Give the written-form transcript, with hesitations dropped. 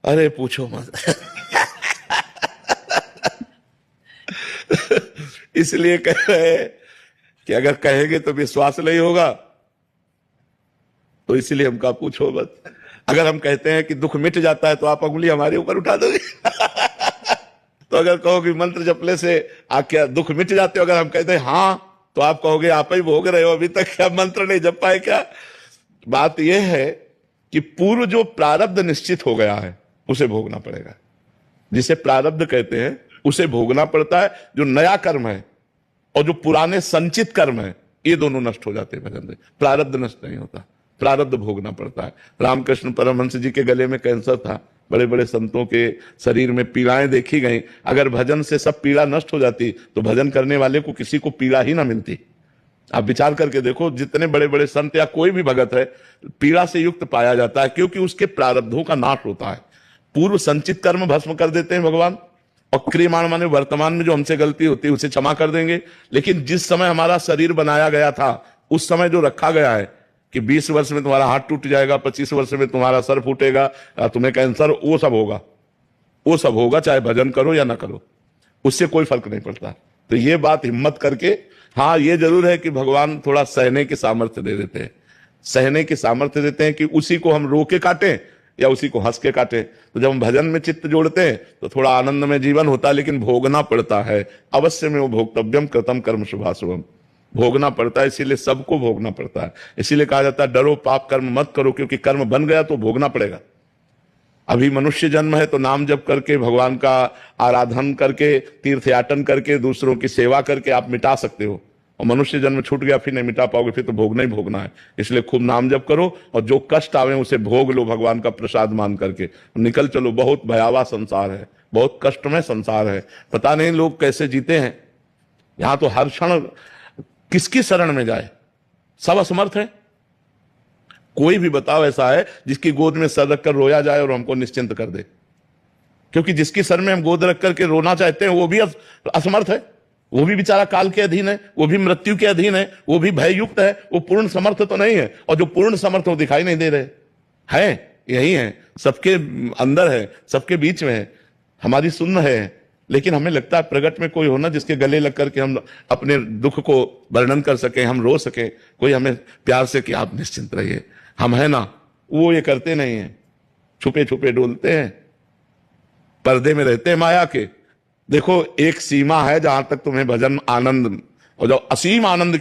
अरे पूछो मत। इसलिए कह रहे हैं कि अगर कहेंगे तो विश्वास नहीं होगा, तो इसलिए हम कहा पूछो मत। अगर हम कहते हैं कि दुख मिट जाता है तो आप अंगुली हमारे ऊपर उठा दोगे। तो अगर कहो कि मंत्र जपने से क्या दुख मिट जाते हो, अगर हम कहते हैं हाँ, तो आप कहोगे आप ही भोग रहे हो, अभी तक क्या मंत्र नहीं जप पाए क्या। बात यह है कि पूर्व जो प्रारब्ध निश्चित हो गया है उसे भोगना पड़ेगा। जिसे प्रारब्ध कहते हैं उसे भोगना पड़ता है। जो नया कर्म है और जो पुराने संचित कर्म है, ये दोनों नष्ट हो जाते हैं भजन से। प्रारब्ध नष्ट नहीं होता, प्रारब्ध भोगना पड़ता है। रामकृष्ण परमहंस जी के गले में कैंसर था, बड़े बड़े संतों के शरीर में पीड़ाएं देखी गई। अगर भजन से सब पीड़ा नष्ट हो जाती तो भजन करने वाले को किसी को पीड़ा ही ना मिलती। आप विचार करके देखो, जितने बड़े बड़े संत या कोई भी भगत है, पीड़ा से युक्त पाया जाता है, क्योंकि उसके प्रारब्धों का नाश होता है। पूर्व संचित कर्म भस्म कर देते हैं भगवान, और क्रियमाण माने वर्तमान में जो हमसे गलती होती है उसे क्षमा कर देंगे। लेकिन जिस समय हमारा शरीर बनाया गया था, उस समय जो रखा गया है कि 20 वर्ष में तुम्हारा हाथ टूट जाएगा, 25 वर्ष में तुम्हारा सर फूटेगा, तुम्हें कैंसर, वो सब होगा, वो सब होगा, चाहे भजन करो या ना करो, उससे कोई फर्क नहीं पड़ता। तो ये बात हिम्मत करके, हाँ ये जरूर है कि भगवान थोड़ा सहने की सामर्थ्य दे देते हैं, सहने की सामर्थ्य देते हैं कि उसी को हम रो के काटें या उसी को हंस के काटें। तो जब हम भजन में चित्त जोड़ते हैं तो थोड़ा आनंद में जीवन होता है, लेकिन भोगना पड़ता है। अवश्य में वो भोक्तव्यम कृतम कर्म शुभाशुभम, भोगना पड़ता है, इसीलिए सबको भोगना पड़ता है। इसीलिए कहा जाता है डरो पाप कर्म मत करो, क्योंकि कर्म बन गया तो भोगना पड़ेगा। अभी मनुष्य जन्म है तो नाम जप करके, भगवान का आराधन करके, तीर्थयाटन करके, दूसरों की सेवा करके आप मिटा सकते हो, और मनुष्य जन्म छूट गया फिर नहीं मिटा पाओगे, फिर तो भोगना ही भोगना है। इसलिए खूब नाम जप करो और जो कष्ट आवे उसे भोग लो, भगवान का प्रसाद मान करके निकल चलो। बहुत भयावह संसार है, बहुत कष्टमय संसार है, पता नहीं लोग कैसे जीते हैं। यहां तो हर क्षण किसकी शरण में जाए, सब असमर्थ है। कोई भी बताओ ऐसा है जिसकी गोद में सर रखकर रोया जाए और हमको निश्चिंत कर दे, क्योंकि जिसकी सर में हम गोद रख करके रोना चाहते हैं वो भी असमर्थ है, वो भी बेचारा काल के अधीन है, वो भी मृत्यु के अधीन है, वो भी भययुक्त है, वो पूर्ण समर्थ तो नहीं है। और जो पूर्ण समर्थ वो दिखाई नहीं दे रहे हैं, यही है, सबके अंदर है, सबके बीच में है, हमारी सुन्न है। लेकिन हमें लगता है प्रगट में कोई होना जिसके गले लग करके हम अपने दुख को वर्णन कर सके, हम रो सके, कोई हमें प्यार से कि आप निश्चिंत रहिए, हम है ना। वो ये करते नहीं है, छुपे छुपे डोलते हैं, पर्दे में रहते हैं माया के। देखो एक सीमा है जहां तक तुम्हें भजन आनंद और जो असीम आनंद की